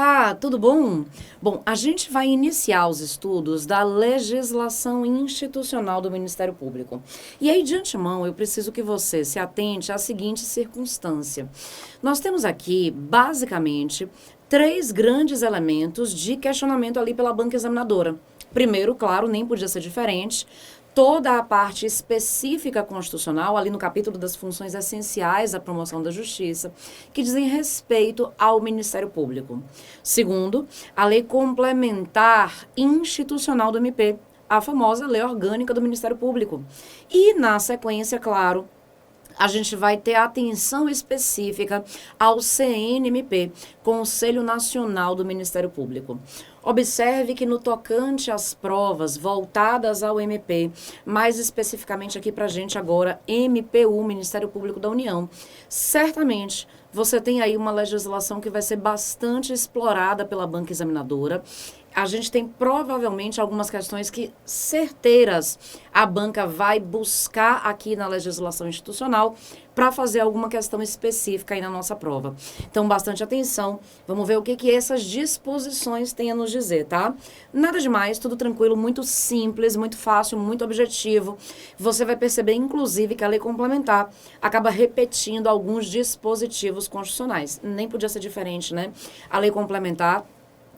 Olá, tudo bom? Bom, a gente vai iniciar os estudos da legislação institucional do Ministério Público. E aí, de antemão, eu preciso que você se atente à seguinte circunstância. Nós temos aqui, basicamente, três grandes elementos de questionamento ali pela banca examinadora. Primeiro, claro, nem podia ser diferente, toda a parte específica constitucional, ali no capítulo das funções essenciais à promoção da justiça, que dizem respeito ao Ministério Público. Segundo, a lei complementar institucional do MP, a famosa lei orgânica do Ministério Público. E, na sequência, claro, a gente vai ter atenção específica ao CNMP, Conselho Nacional do Ministério Público. Observe que no tocante às provas voltadas ao MP, mais especificamente aqui para a gente agora, MPU, Ministério Público da União, certamente você tem aí uma legislação que vai ser bastante explorada pela banca examinadora. A gente tem provavelmente algumas questões que certeiras a banca vai buscar aqui na legislação institucional para fazer alguma questão específica aí na nossa prova. Então, bastante atenção. Vamos ver o que essas disposições têm a nos dizer, tá? Nada demais, tudo tranquilo, muito simples, muito fácil, muito objetivo. Você vai perceber, inclusive, que a lei complementar acaba repetindo alguns dispositivos constitucionais. Nem podia ser diferente, né? A lei complementar,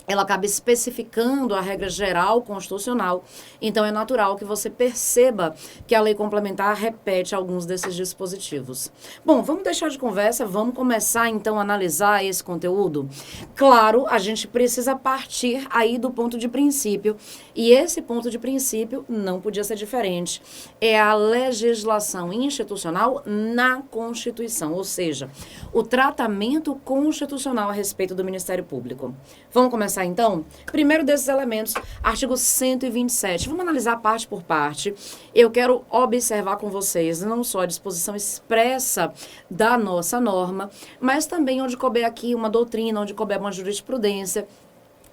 ela acaba especificando a regra geral constitucional, então é natural que você perceba que a lei complementar repete alguns desses dispositivos. Bom, vamos deixar de conversa, vamos começar então a analisar esse conteúdo? Claro, a gente precisa partir aí do ponto de princípio, e esse ponto de princípio não podia ser diferente. É a legislação institucional na Constituição, ou seja, o tratamento constitucional a respeito do Ministério Público. Vamos começar então? Primeiro desses elementos, artigo 127. Vamos analisar parte por parte. Eu quero observar com vocês não só a disposição expressa da nossa norma, mas também onde couber aqui uma doutrina, onde couber uma jurisprudência.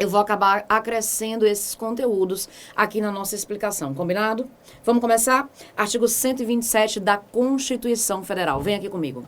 Eu vou acabar acrescendo esses conteúdos aqui na nossa explicação, combinado? Vamos começar? Artigo 127 da Constituição Federal. Vem aqui comigo.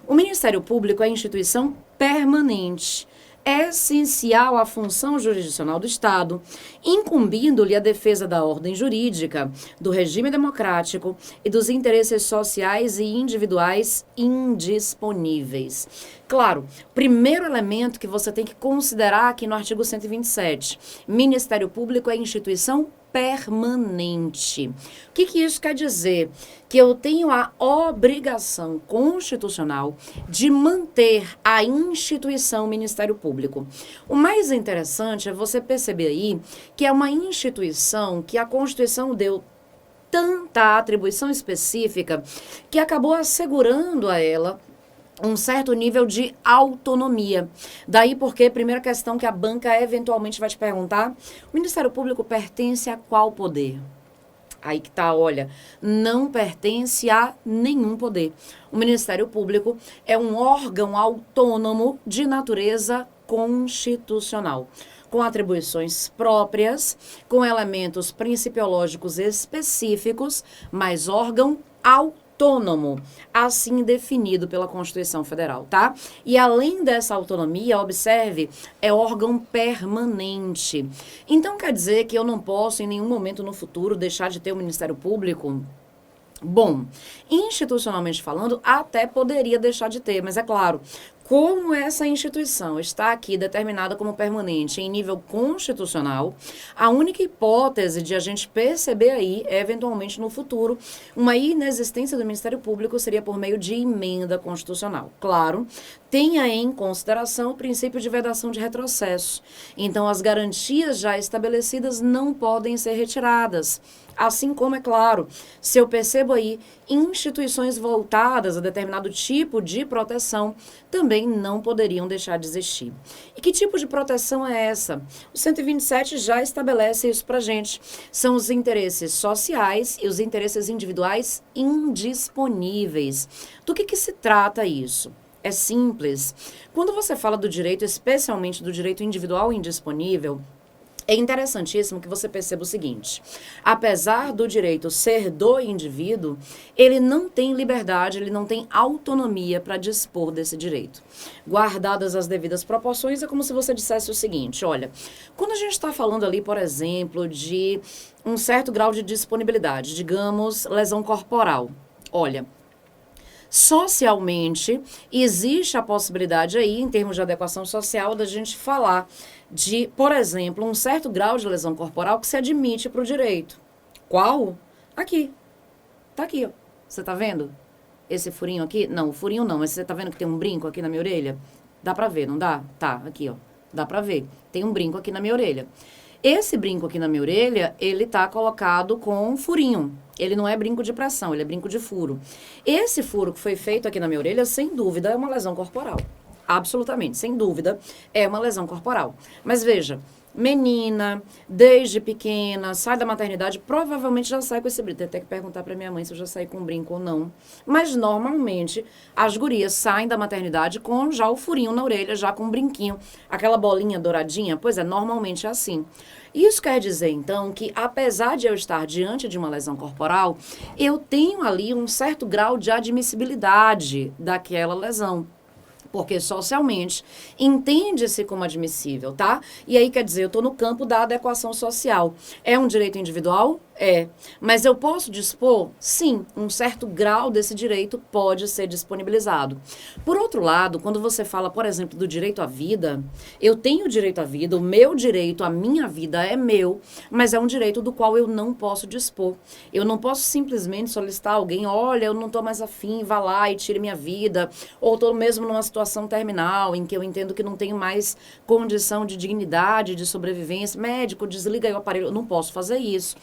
O Ministério Público é instituição permanente, essencial à função jurisdicional do Estado, incumbindo-lhe a defesa da ordem jurídica, do regime democrático e dos interesses sociais e individuais indisponíveis. Claro, primeiro elemento que você tem que considerar aqui no artigo 127, Ministério Público é instituição permanente. O que isso quer dizer? Que eu tenho a obrigação constitucional de manter a instituição Ministério Público. O mais interessante é você perceber aí que é uma instituição que a Constituição deu tanta atribuição específica que acabou assegurando a ela um certo nível de autonomia. Daí porque, primeira questão que a banca eventualmente vai te perguntar, o Ministério Público pertence a qual poder? Aí que tá, olha, não pertence a nenhum poder. O Ministério Público é um órgão autônomo de natureza constitucional, com atribuições próprias, com elementos principiológicos específicos, mas órgão autônomo, assim definido pela Constituição Federal, tá? E além dessa autonomia, observe, é órgão permanente. Então quer dizer que eu não posso em nenhum momento no futuro deixar de ter o Ministério Público? Bom, institucionalmente falando, até poderia deixar de ter, mas é claro, como essa instituição está aqui determinada como permanente em nível constitucional, a única hipótese de a gente perceber aí, eventualmente no futuro, uma inexistência do Ministério Público seria por meio de emenda constitucional. Claro, tenha em consideração o princípio de vedação de retrocesso. Então, as garantias já estabelecidas não podem ser retiradas. Assim como, é claro, se eu percebo aí instituições voltadas a determinado tipo de proteção, também não poderiam deixar de existir. E que tipo de proteção é essa? O 127 já estabelece isso pra gente. São os interesses sociais e os interesses individuais indisponíveis. Do que se trata isso? É simples. Quando você fala do direito, especialmente do direito individual indisponível, É interessantíssimo que você perceba o seguinte: apesar do direito ser do indivíduo, ele não tem liberdade, ele não tem autonomia para dispor desse direito. Guardadas as devidas proporções, é como se você dissesse o seguinte: olha, quando a gente está falando ali, por exemplo, de um certo grau de disponibilidade, digamos, lesão corporal, olha, socialmente, existe a possibilidade aí, em termos de adequação social, da gente falar de, por exemplo, um certo grau de lesão corporal que se admite para o direito. Qual? Aqui. Tá aqui, ó. Você tá vendo? Esse furinho aqui? Não, o furinho não, mas você tá vendo que tem um brinco aqui na minha orelha? Dá pra ver, não dá? Tá, aqui, ó. Dá pra ver. Tem um brinco aqui na minha orelha. Esse brinco aqui na minha orelha, ele tá colocado com um furinho. Ele não é brinco de pressão, ele é brinco de furo. Esse furo que foi feito aqui na minha orelha, sem dúvida, é uma lesão corporal. Absolutamente, sem dúvida, é uma lesão corporal. Mas veja, menina, desde pequena, sai da maternidade, provavelmente já sai com esse brinco. Tem até que perguntar pra minha mãe se eu já saí com brinco ou não. Mas, normalmente, as gurias saem da maternidade com já o furinho na orelha, já com um brinquinho. Aquela bolinha douradinha, pois é, normalmente é assim. Isso quer dizer, então, que apesar de eu estar diante de uma lesão corporal, eu tenho ali um certo grau de admissibilidade daquela lesão. Porque socialmente entende-se como admissível, tá? E aí, quer dizer, eu estou no campo da adequação social. É um direito individual? É. Mas eu posso dispor? Sim, um certo grau desse direito pode ser disponibilizado. Por outro lado, quando você fala, por exemplo, do direito à vida, eu tenho direito à vida, o meu direito, a minha vida é meu, mas é um direito do qual eu não posso dispor. Eu não posso simplesmente solicitar alguém, olha, eu não estou mais afim, vá lá e tire minha vida, ou estou mesmo numa situação terminal, em que eu entendo que não tenho mais condição de dignidade, de sobrevivência, médico, desliga aí o aparelho, eu não posso fazer isso.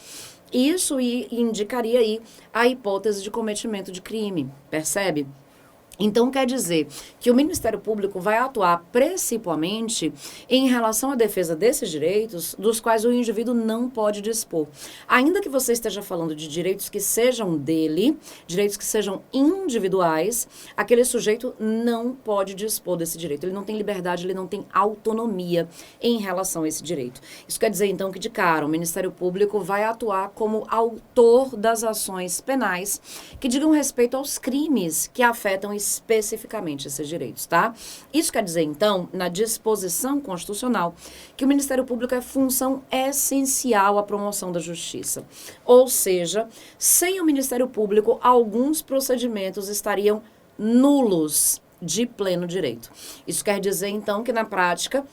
Isso indicaria aí a hipótese de cometimento de crime, percebe? Então, quer dizer que o Ministério Público vai atuar principalmente em relação à defesa desses direitos, dos quais o indivíduo não pode dispor. Ainda que você esteja falando de direitos que sejam dele, direitos que sejam individuais, aquele sujeito não pode dispor desse direito. Ele não tem liberdade, ele não tem autonomia em relação a esse direito. Isso quer dizer, então, que de cara o Ministério Público vai atuar como autor das ações penais que digam respeito aos crimes que afetam especificamente esses direitos, tá? Isso quer dizer, então, na disposição constitucional, que o Ministério Público é função essencial à promoção da justiça. Ou seja, sem o Ministério Público, alguns procedimentos estariam nulos de pleno direito. Isso quer dizer, então, que na prática,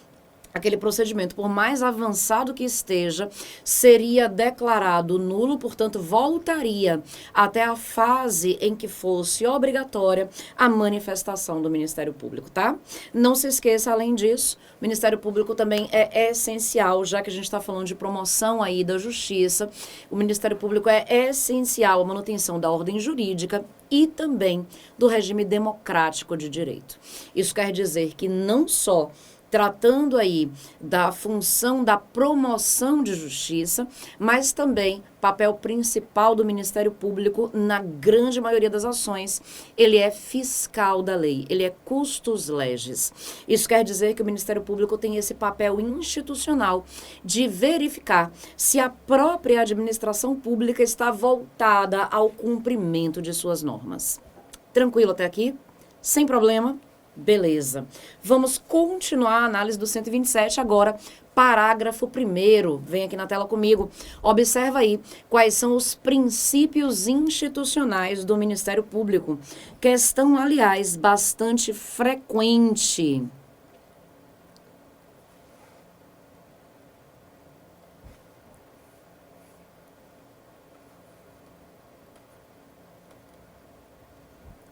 aquele procedimento, por mais avançado que esteja, seria declarado nulo, portanto, voltaria até a fase em que fosse obrigatória a manifestação do Ministério Público, tá? Não se esqueça, além disso, o Ministério Público também é essencial, já que a gente está falando de promoção aí da justiça, o Ministério Público é essencial à manutenção da ordem jurídica e também do regime democrático de direito. Isso quer dizer que não só tratando aí da função da promoção de justiça, mas também papel principal do Ministério Público na grande maioria das ações, ele é fiscal da lei, ele é custos legis. Isso quer dizer que o Ministério Público tem esse papel institucional de verificar se a própria administração pública está voltada ao cumprimento de suas normas. Tranquilo até aqui? Sem problema? Beleza. Vamos continuar a análise do 127 agora, parágrafo 1º. Vem aqui na tela comigo. Observa aí quais são os princípios institucionais do Ministério Público. Questão, aliás, bastante frequente.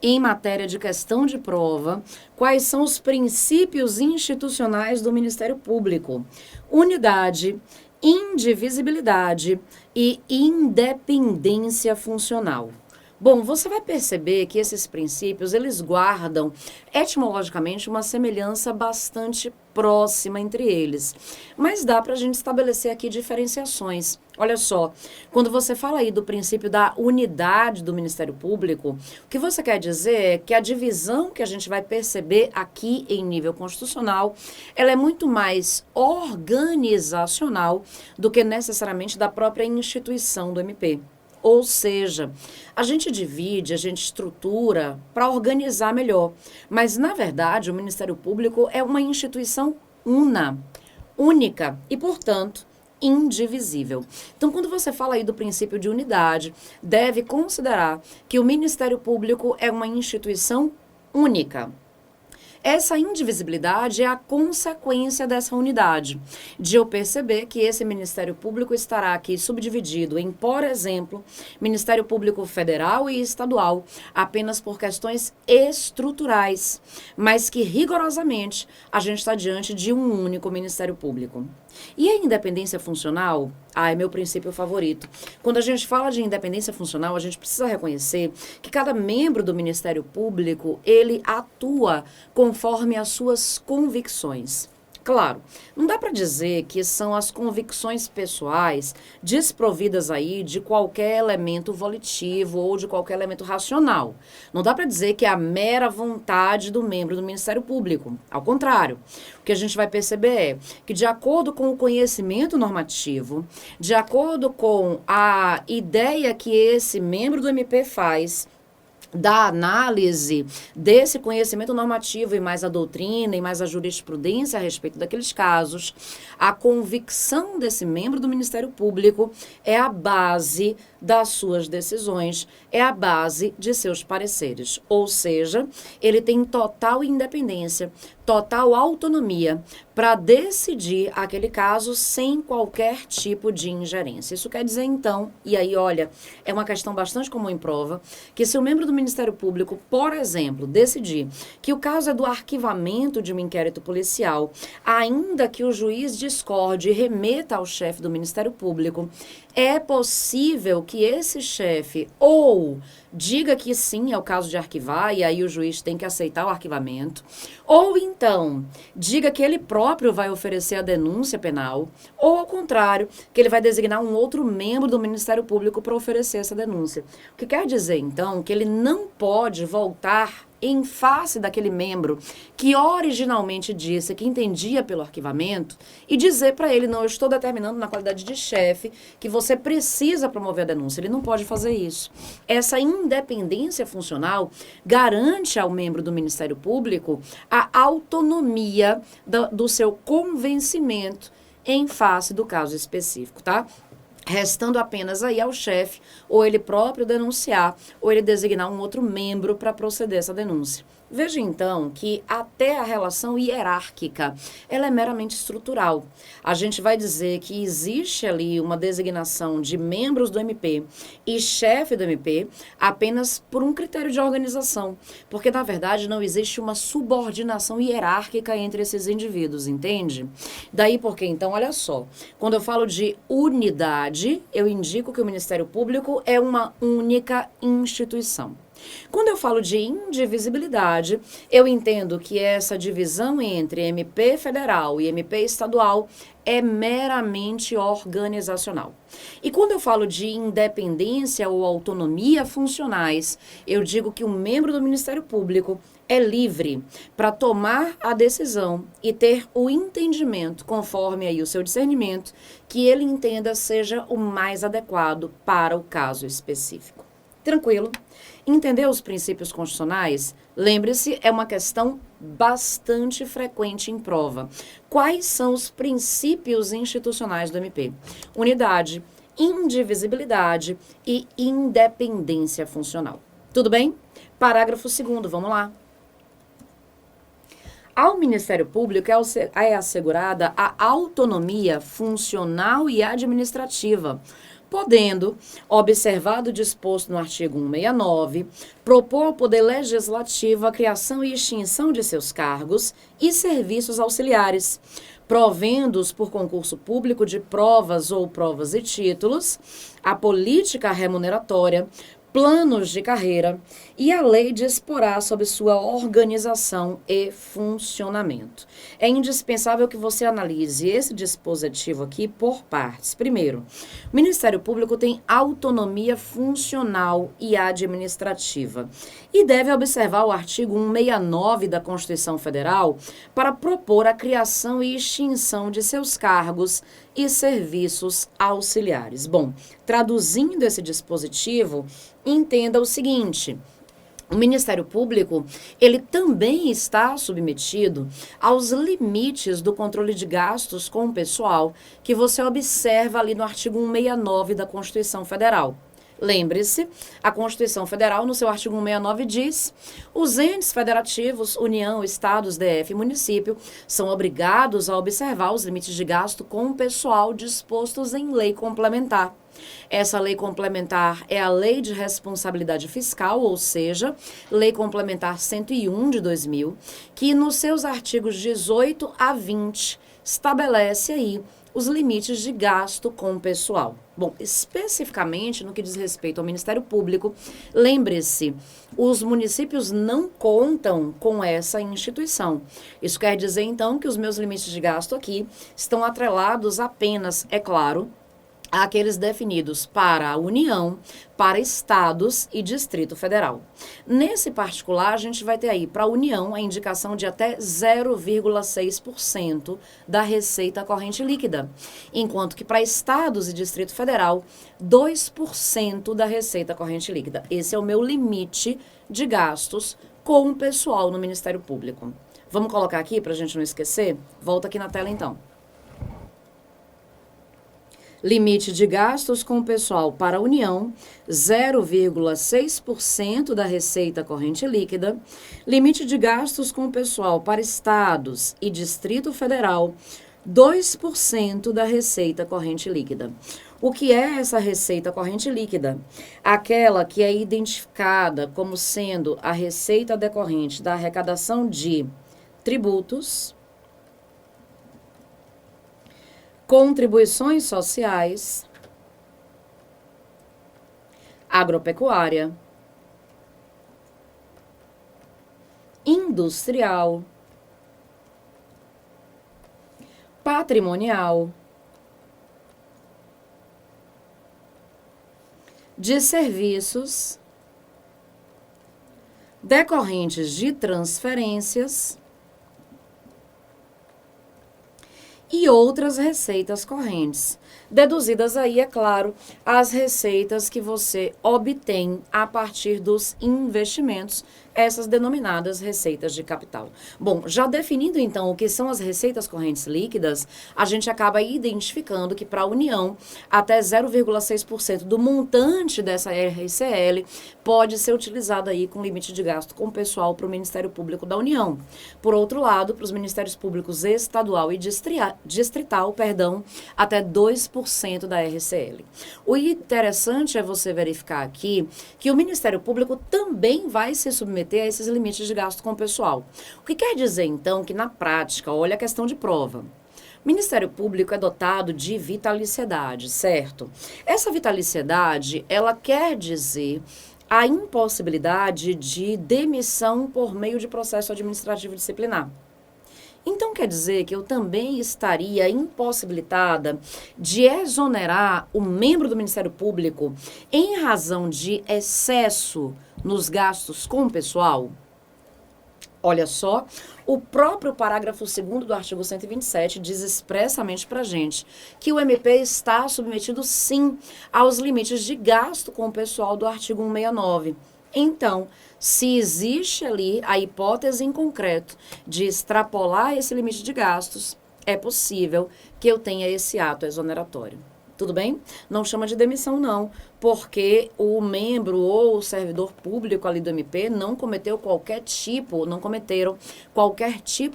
Em matéria de questão de prova, quais são os princípios institucionais do Ministério Público? Unidade, indivisibilidade e independência funcional. Bom, você vai perceber que esses princípios, eles guardam etimologicamente uma semelhança bastante próxima entre eles. Mas dá para a gente estabelecer aqui diferenciações. Olha só, quando você fala aí do princípio da unidade do Ministério Público, o que você quer dizer é que a divisão que a gente vai perceber aqui em nível constitucional, ela é muito mais organizacional do que necessariamente da própria instituição do MP. Ou seja, a gente divide, a gente estrutura para organizar melhor. Mas, na verdade, o Ministério Público é uma instituição única e, portanto, indivisível. Então, quando você fala aí do princípio de unidade, deve considerar que o Ministério Público é uma instituição única. Essa indivisibilidade é a consequência dessa unidade, de eu perceber que esse Ministério Público estará aqui subdividido em, por exemplo, Ministério Público Federal e Estadual, apenas por questões estruturais, mas que rigorosamente a gente está diante de um único Ministério Público. E a independência funcional, é meu princípio favorito. Quando a gente fala de independência funcional, a gente precisa reconhecer que cada membro do Ministério Público, ele atua conforme as suas convicções. Claro, não dá para dizer que são as convicções pessoais desprovidas aí de qualquer elemento volitivo ou de qualquer elemento racional. Não dá para dizer que é a mera vontade do membro do Ministério Público. Ao contrário, o que a gente vai perceber é que, de acordo com o conhecimento normativo, de acordo com a ideia que esse membro do MP faz da análise desse conhecimento normativo e mais a doutrina e mais a jurisprudência a respeito daqueles casos, a convicção desse membro do Ministério Público é a base das suas decisões, é a base de seus pareceres. Ou seja, ele tem total independência, total autonomia para decidir aquele caso sem qualquer tipo de ingerência. Isso quer dizer, então, e aí, olha, é uma questão bastante comum em prova, que se o membro do Ministério Público, por exemplo, decidir que o caso é do arquivamento de um inquérito policial, ainda que o juiz discorde e remeta ao chefe do Ministério Público, é possível que esse chefe ou diga que sim, é o caso de arquivar, e aí o juiz tem que aceitar o arquivamento, ou então diga que ele próprio vai oferecer a denúncia penal, ou ao contrário, que ele vai designar um outro membro do Ministério Público para oferecer essa denúncia. O que quer dizer, então, que ele não pode voltar em face daquele membro que originalmente disse que entendia pelo arquivamento e dizer para ele, não, eu estou determinando na qualidade de chefe que você precisa promover a denúncia. Ele não pode fazer isso. Essa independência funcional garante ao membro do Ministério Público a autonomia do seu convencimento em face do caso específico, tá? Restando apenas aí ao chefe, ou ele próprio denunciar, ou ele designar um outro membro para proceder essa denúncia. Veja, então, que até a relação hierárquica, ela é meramente estrutural. A gente vai dizer que existe ali uma designação de membros do MP e chefe do MP apenas por um critério de organização, porque, na verdade, não existe uma subordinação hierárquica entre esses indivíduos, entende? Daí porque, então, olha só, quando eu falo de unidade, eu indico que o Ministério Público é uma única instituição. Quando eu falo de indivisibilidade, eu entendo que essa divisão entre MP federal e MP estadual é meramente organizacional. E quando eu falo de independência ou autonomia funcionais, eu digo que o membro do Ministério Público é livre para tomar a decisão e ter o entendimento, conforme aí o seu discernimento, que ele entenda seja o mais adequado para o caso específico. Tranquilo? Entender os princípios constitucionais? Lembre-se, é uma questão bastante frequente em prova. Quais são os princípios institucionais do MP? Unidade, indivisibilidade e independência funcional. Tudo bem? Parágrafo 2º, vamos lá. Ao Ministério Público é assegurada a autonomia funcional e administrativa, podendo, observado o disposto no artigo 169, propor ao Poder Legislativo a criação e extinção de seus cargos e serviços auxiliares, provendo-os por concurso público de provas ou provas e títulos, a política remuneratória, planos de carreira e a lei disporá sobre sua organização e funcionamento. É indispensável que você analise esse dispositivo aqui por partes. Primeiro, o Ministério Público tem autonomia funcional e administrativa e deve observar o artigo 169 da Constituição Federal para propor a criação e extinção de seus cargos e serviços auxiliares. Bom, traduzindo esse dispositivo, entenda o seguinte: o Ministério Público, ele também está submetido aos limites do controle de gastos com o pessoal que você observa ali no artigo 169 da Constituição Federal. Lembre-se, a Constituição Federal, no seu artigo 169, diz: os entes federativos, União, Estados, DF e município, são obrigados a observar os limites de gasto com o pessoal dispostos em lei complementar. Essa lei complementar é a Lei de Responsabilidade Fiscal, ou seja, Lei Complementar 101 de 2000, que nos seus artigos 18 a 20 estabelece aí os limites de gasto com o pessoal. Bom, especificamente no que diz respeito ao Ministério Público, lembre-se, os municípios não contam com essa instituição. Isso quer dizer, então, que os meus limites de gasto aqui estão atrelados apenas, é claro, àqueles definidos para a União, para estados e Distrito Federal. Nesse particular, a gente vai ter aí para a União a indicação de até 0,6% da receita corrente líquida, enquanto que para estados e Distrito Federal, 2% da receita corrente líquida. Esse é o meu limite de gastos com o pessoal no Ministério Público. Vamos colocar aqui para a gente não esquecer? Volta aqui na tela então. Limite de gastos com o pessoal para a União, 0,6% da receita corrente líquida. Limite de gastos com o pessoal para estados e Distrito Federal, 2% da receita corrente líquida. O que é essa receita corrente líquida? Aquela que é identificada como sendo a receita decorrente da arrecadação de tributos, contribuições sociais, agropecuária, industrial, patrimonial, de serviços, decorrentes de transferências e outras receitas correntes. Deduzidas aí, é claro, as receitas que você obtém a partir dos investimentos, essas denominadas receitas de capital. Bom, já definindo então o que são as receitas correntes líquidas, a gente acaba identificando que para a União, até 0,6% do montante dessa RCL pode ser utilizado aí com limite de gasto com o pessoal para o Ministério Público da União. Por outro lado, para os Ministérios Públicos estadual e distrital, até 2% da RCL. O interessante é você verificar aqui que o Ministério Público também vai se submeter a esses limites de gasto com o pessoal. O que quer dizer, então, que na prática, olha a questão de prova. O Ministério Público é dotado de vitaliciedade, certo? Essa vitaliciedade, ela quer dizer a impossibilidade de demissão por meio de processo administrativo disciplinar. Então, quer dizer que eu também estaria impossibilitada de exonerar o membro do Ministério Público em razão de excesso nos gastos com o pessoal? Olha só, o próprio parágrafo 2º do artigo 127 diz expressamente para a gente que o MP está submetido, sim, aos limites de gasto com o pessoal do artigo 169. Então, se existe ali a hipótese em concreto de extrapolar esse limite de gastos, é possível que eu tenha esse ato exoneratório. Tudo bem? Não chama de demissão, não, porque o membro ou o servidor público ali do MP não cometeram qualquer tipo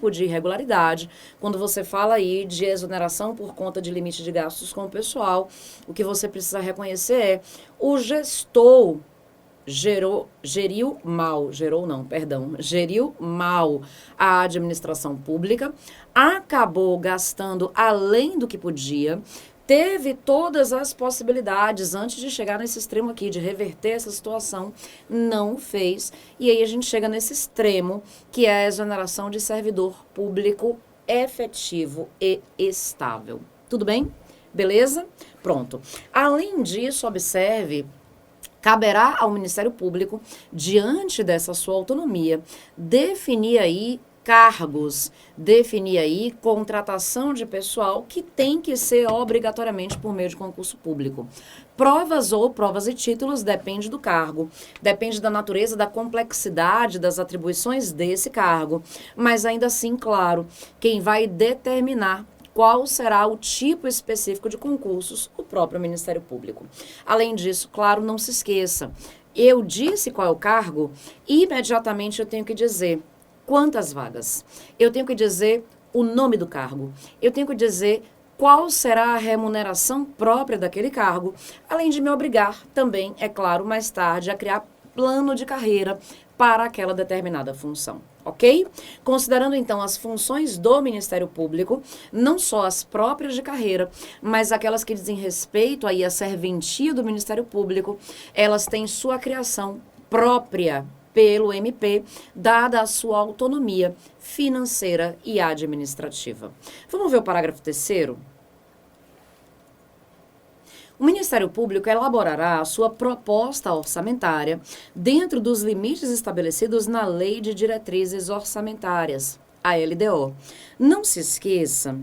de irregularidade. Quando você fala aí de exoneração por conta de limite de gastos com o pessoal, o que você precisa reconhecer é o gestor geriu mal a administração pública, acabou gastando além do que podia, teve todas as possibilidades antes de chegar nesse extremo aqui, de reverter essa situação, não fez. E aí a gente chega nesse extremo, que é a exoneração de servidor público efetivo e estável. Tudo bem? Beleza? Pronto. Além disso, observe, caberá ao Ministério Público, diante dessa sua autonomia, definir aí cargos, definir aí contratação de pessoal que tem que ser obrigatoriamente por meio de concurso público. Provas e títulos depende do cargo, depende da natureza, da complexidade das atribuições desse cargo, mas ainda assim, claro, quem vai determinar qual será o tipo específico de concursos, o próprio Ministério Público. Além disso, claro, não se esqueça, eu disse qual é o cargo, imediatamente eu tenho que dizer quantas vagas, eu tenho que dizer o nome do cargo, eu tenho que dizer qual será a remuneração própria daquele cargo, além de me obrigar também, é claro, mais tarde a criar plano de carreira para aquela determinada função, ok? Considerando então as funções do Ministério Público, não só as próprias de carreira, mas aquelas que dizem respeito aí à serventia do Ministério Público, elas têm sua criação própria pelo MP, dada a sua autonomia financeira e administrativa. Vamos ver o parágrafo 3º? O Ministério Público elaborará a sua proposta orçamentária dentro dos limites estabelecidos na Lei de Diretrizes Orçamentárias, a LDO. Não se esqueça,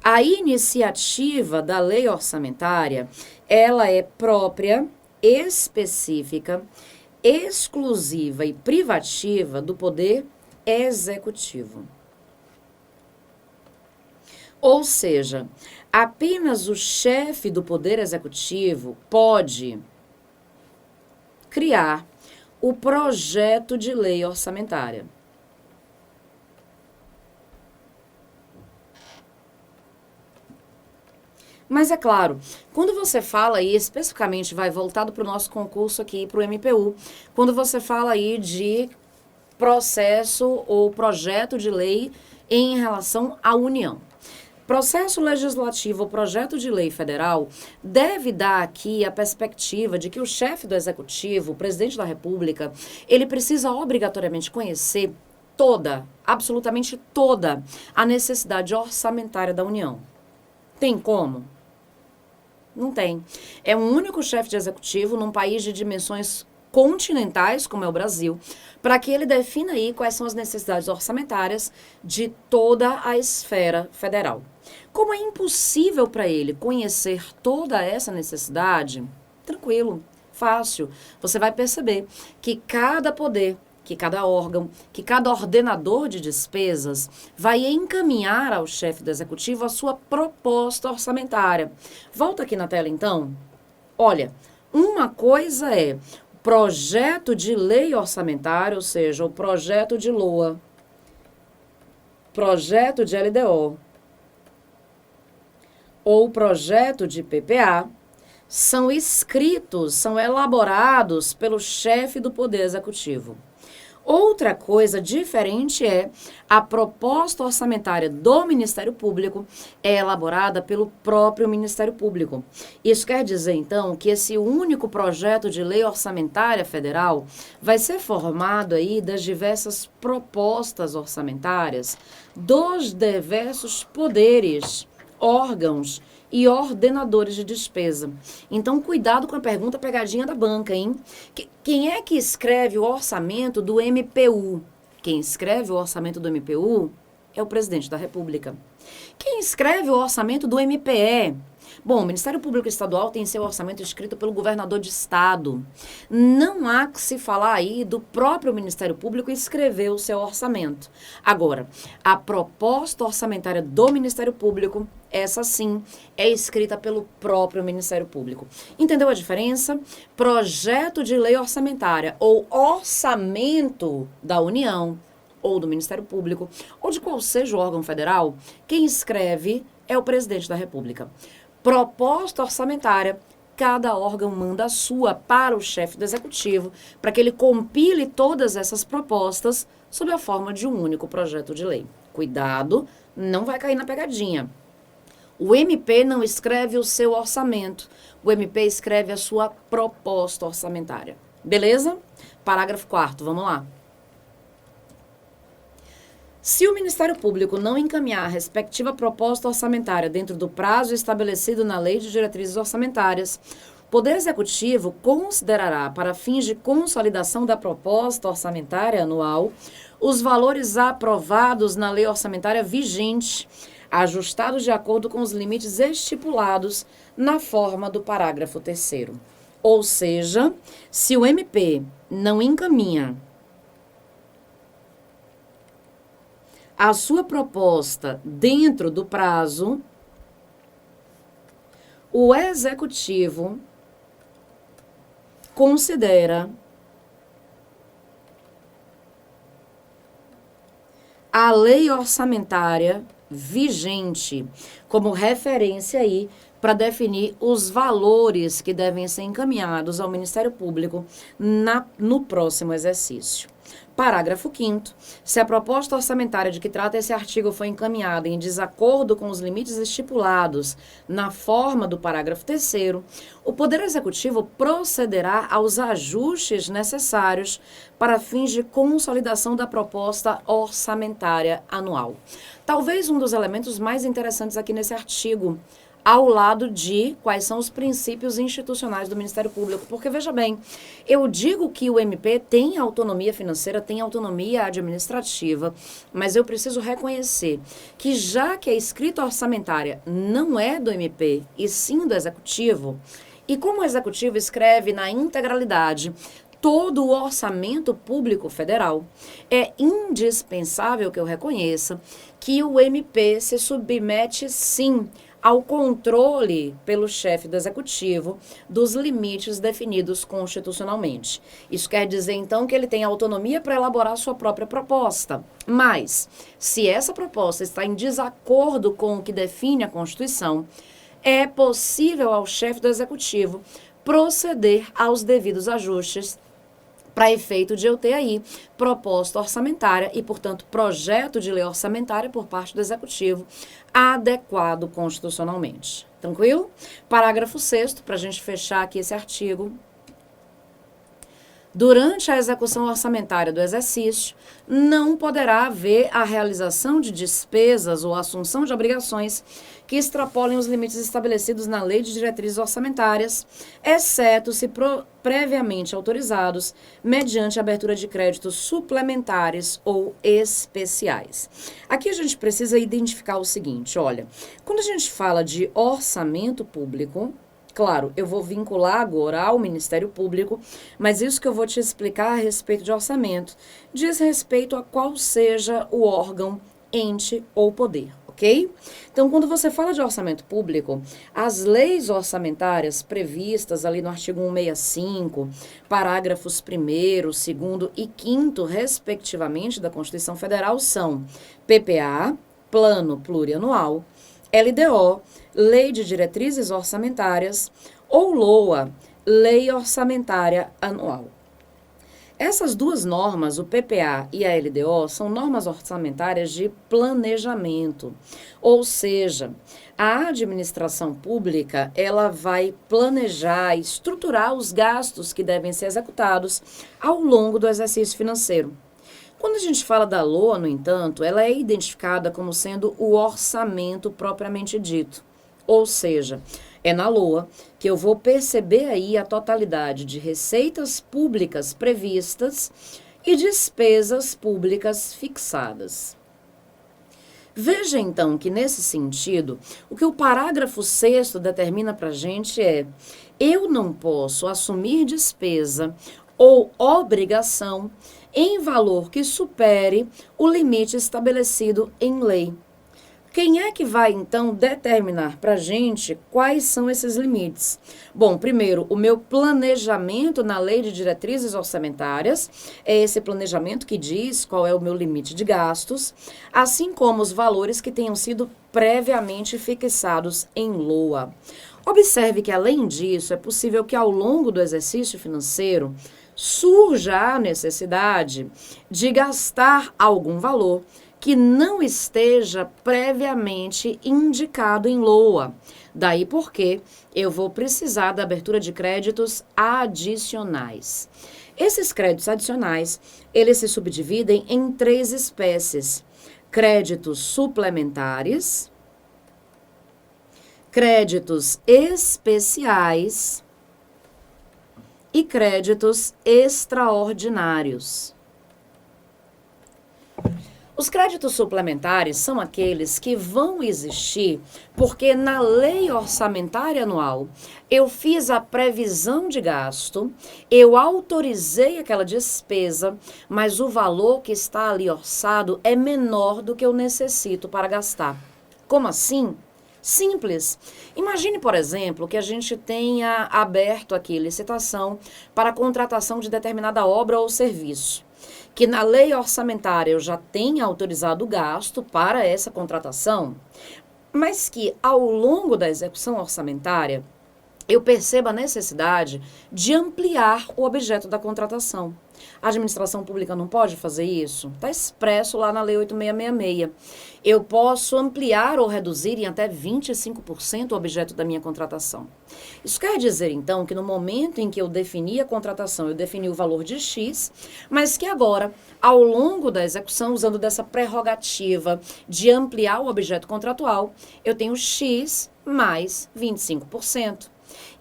a iniciativa da lei orçamentária, ela é própria, específica, exclusiva e privativa do Poder Executivo. Ou seja, apenas o chefe do Poder Executivo pode criar o projeto de lei orçamentária. Mas é claro, quando você fala aí, especificamente vai voltado para o nosso concurso aqui, para o MPU, quando você fala aí de processo ou projeto de lei em relação à União. Processo legislativo ou projeto de lei federal deve dar aqui a perspectiva de que o chefe do Executivo, o presidente da República, ele precisa obrigatoriamente conhecer toda, absolutamente toda, a necessidade orçamentária da União. Tem como? Não tem. É um único chefe de executivo num país de dimensões continentais, como é o Brasil, para que ele defina aí quais são as necessidades orçamentárias de toda a esfera federal. Como é impossível para ele conhecer toda essa necessidade, tranquilo, fácil, você vai perceber que cada poder, que cada órgão, que cada ordenador de despesas vai encaminhar ao chefe do executivo a sua proposta orçamentária. Volta aqui na tela, então. Olha, uma coisa é projeto de lei orçamentária, ou seja, o projeto de LOA, projeto de LDO ou projeto de PPA, são escritos, são elaborados pelo chefe do Poder Executivo. Outra coisa diferente é a proposta orçamentária do Ministério Público é elaborada pelo próprio Ministério Público. Isso quer dizer, então, que esse único projeto de lei orçamentária federal vai ser formado aí das diversas propostas orçamentárias dos diversos poderes, órgãos e ordenadores de despesa. Então, cuidado com a pergunta pegadinha da banca, hein? Quem é que escreve o orçamento do MPU? Quem escreve o orçamento do MPU é o presidente da República. Quem escreve o orçamento do MPE? Bom, o Ministério Público Estadual tem seu orçamento escrito pelo governador de estado. Não há que se falar aí do próprio Ministério Público escrever o seu orçamento. Agora, a proposta orçamentária do Ministério Público, essa sim, é escrita pelo próprio Ministério Público. Entendeu a diferença? Projeto de lei orçamentária ou orçamento da União ou do Ministério Público ou de qual seja o órgão federal, quem escreve é o presidente da República. Proposta orçamentária, cada órgão manda a sua para o chefe do executivo, para que ele compile todas essas propostas sob a forma de um único projeto de lei. Cuidado, não vai cair na pegadinha. O MP não escreve o seu orçamento, o MP escreve a sua proposta orçamentária. Beleza? Parágrafo 4º, vamos lá. Se o Ministério Público não encaminhar a respectiva proposta orçamentária dentro do prazo estabelecido na Lei de Diretrizes Orçamentárias, o Poder Executivo considerará, para fins de consolidação da proposta orçamentária anual, os valores aprovados na lei orçamentária vigente, ajustados de acordo com os limites estipulados na forma do parágrafo 3º. Ou seja, se o MP não encaminha a sua proposta dentro do prazo, o Executivo considera a lei orçamentária vigente como referência aí para definir os valores que devem ser encaminhados ao Ministério Público no próximo exercício. Parágrafo 5º. Se a proposta orçamentária de que trata esse artigo foi encaminhada em desacordo com os limites estipulados na forma do parágrafo 3º, o Poder Executivo procederá aos ajustes necessários para fins de consolidação da proposta orçamentária anual. Talvez um dos elementos mais interessantes aqui nesse artigo, ao lado de quais são os princípios institucionais do Ministério Público. Porque, veja bem, eu digo que o MP tem autonomia financeira, tem autonomia administrativa, mas eu preciso reconhecer que, já que a escrita orçamentária não é do MP, e sim do Executivo, e como o Executivo escreve na integralidade todo o orçamento público federal, é indispensável que eu reconheça que o MP se submete, sim, ao controle pelo chefe do Executivo dos limites definidos constitucionalmente. Isso quer dizer, então, que ele tem autonomia para elaborar sua própria proposta. Mas, se essa proposta está em desacordo com o que define a Constituição, é possível ao chefe do Executivo proceder aos devidos ajustes para efeito de eu ter aí proposta orçamentária e, portanto, projeto de lei orçamentária por parte do Executivo adequado constitucionalmente. Tranquilo? Parágrafo 6º, para a gente fechar aqui esse artigo. Durante a execução orçamentária do exercício, não poderá haver a realização de despesas ou assunção de obrigações que extrapolem os limites estabelecidos na Lei de Diretrizes Orçamentárias, exceto se previamente autorizados, mediante abertura de créditos suplementares ou especiais. Aqui a gente precisa identificar o seguinte, olha, quando a gente fala de orçamento público, claro, eu vou vincular agora ao Ministério Público, mas isso que eu vou te explicar a respeito de orçamento diz respeito a qual seja o órgão, ente ou poder, ok? Então, quando você fala de orçamento público, as leis orçamentárias previstas ali no artigo 165, parágrafos 1º, 2º e 5º, respectivamente, da Constituição Federal são PPA, Plano Plurianual, LDO, Lei de Diretrizes Orçamentárias, ou LOA, Lei Orçamentária Anual. Essas duas normas, o PPA e a LDO, são normas orçamentárias de planejamento, ou seja, a administração pública, ela vai planejar, estruturar os gastos que devem ser executados ao longo do exercício financeiro. Quando a gente fala da LOA, no entanto, ela é identificada como sendo o orçamento propriamente dito. Ou seja, é na LOA que eu vou perceber aí a totalidade de receitas públicas previstas e despesas públicas fixadas. Veja, então, que nesse sentido, o que o parágrafo 6º determina para a gente é: eu não posso assumir despesa ou obrigação em valor que supere o limite estabelecido em lei. Quem é que vai, então, determinar para a gente quais são esses limites? Bom, primeiro, o meu planejamento na Lei de Diretrizes Orçamentárias é esse planejamento que diz qual é o meu limite de gastos, assim como os valores que tenham sido previamente fixados em LOA. Observe que, além disso, é possível que ao longo do exercício financeiro surja a necessidade de gastar algum valor que não esteja previamente indicado em LOA. Daí porque eu vou precisar da abertura de créditos adicionais. Esses créditos adicionais, eles se subdividem em 3 espécies: créditos suplementares, créditos especiais e créditos extraordinários. Os créditos suplementares são aqueles que vão existir porque na lei orçamentária anual eu fiz a previsão de gasto, eu autorizei aquela despesa, mas o valor que está ali orçado é menor do que eu necessito para gastar. Como assim? Simples. Imagine, por exemplo, que a gente tenha aberto aqui licitação para a contratação de determinada obra ou serviço, que na lei orçamentária eu já tenha autorizado o gasto para essa contratação, mas que ao longo da execução orçamentária eu perceba a necessidade de ampliar o objeto da contratação. A administração pública não pode fazer isso? Está expresso lá na Lei 8666. Eu posso ampliar ou reduzir em até 25% o objeto da minha contratação. Isso quer dizer, então, que no momento em que eu defini a contratação, eu defini o valor de X, mas que agora, ao longo da execução, usando dessa prerrogativa de ampliar o objeto contratual, eu tenho X mais 25%.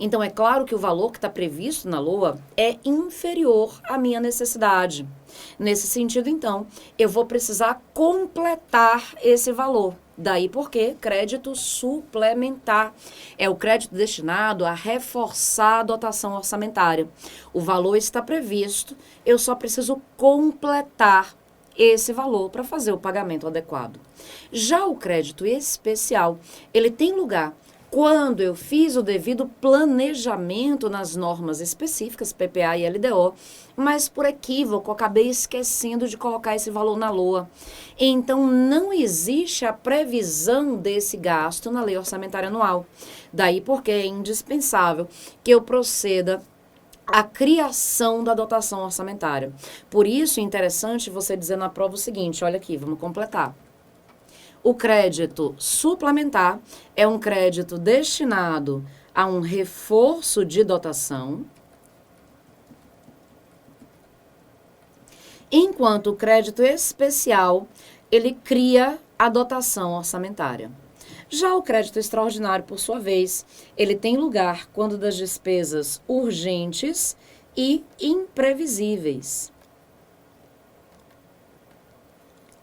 Então, é claro que o valor que está previsto na LOA é inferior à minha necessidade. Nesse sentido, então, eu vou precisar completar esse valor. Daí porque crédito suplementar é o crédito destinado a reforçar a dotação orçamentária. O valor está previsto, eu só preciso completar esse valor para fazer o pagamento adequado. Já o crédito especial, ele tem lugar quando eu fiz o devido planejamento nas normas específicas, PPA e LDO, mas por equívoco acabei esquecendo de colocar esse valor na LOA. Então, não existe a previsão desse gasto na lei orçamentária anual. Daí porque é indispensável que eu proceda a criação da dotação orçamentária. Por isso, é interessante você dizer na prova o seguinte, olha aqui, vamos completar. O crédito suplementar é um crédito destinado a um reforço de dotação, enquanto o crédito especial, ele cria a dotação orçamentária. Já o crédito extraordinário, por sua vez, ele tem lugar quando das despesas urgentes e imprevisíveis.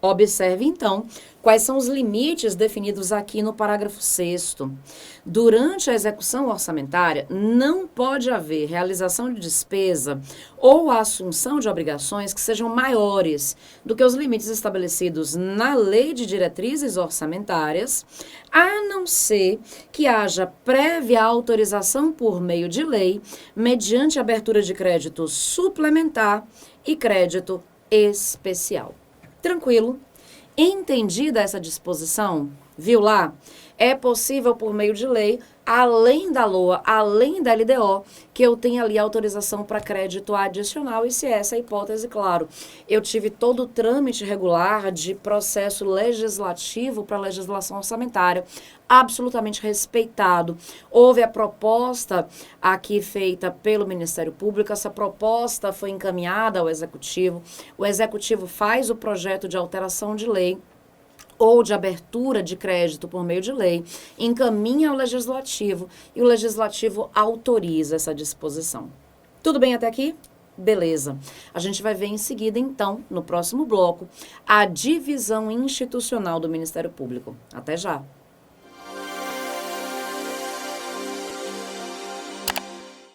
Observe, então, quais são os limites definidos aqui no parágrafo 6º. Durante a execução orçamentária, não pode haver realização de despesa ou assunção de obrigações que sejam maiores do que os limites estabelecidos na Lei de Diretrizes Orçamentárias, a não ser que haja prévia autorização por meio de lei, mediante abertura de crédito suplementar e crédito especial. Tranquilo? Entendida essa disposição? Viu lá? É possível, por meio de lei, além da LOA, além da LDO, que eu tenha ali autorização para crédito adicional, e se essa é a hipótese, claro, eu tive todo o trâmite regular de processo legislativo para legislação orçamentária, absolutamente respeitado. Houve a proposta aqui feita pelo Ministério Público, essa proposta foi encaminhada ao Executivo, o Executivo faz o projeto de alteração de lei, ou de abertura de crédito por meio de lei, encaminha ao Legislativo e o Legislativo autoriza essa disposição. Tudo bem até aqui? Beleza. A gente vai ver em seguida, então, no próximo bloco, a divisão institucional do Ministério Público. Até já!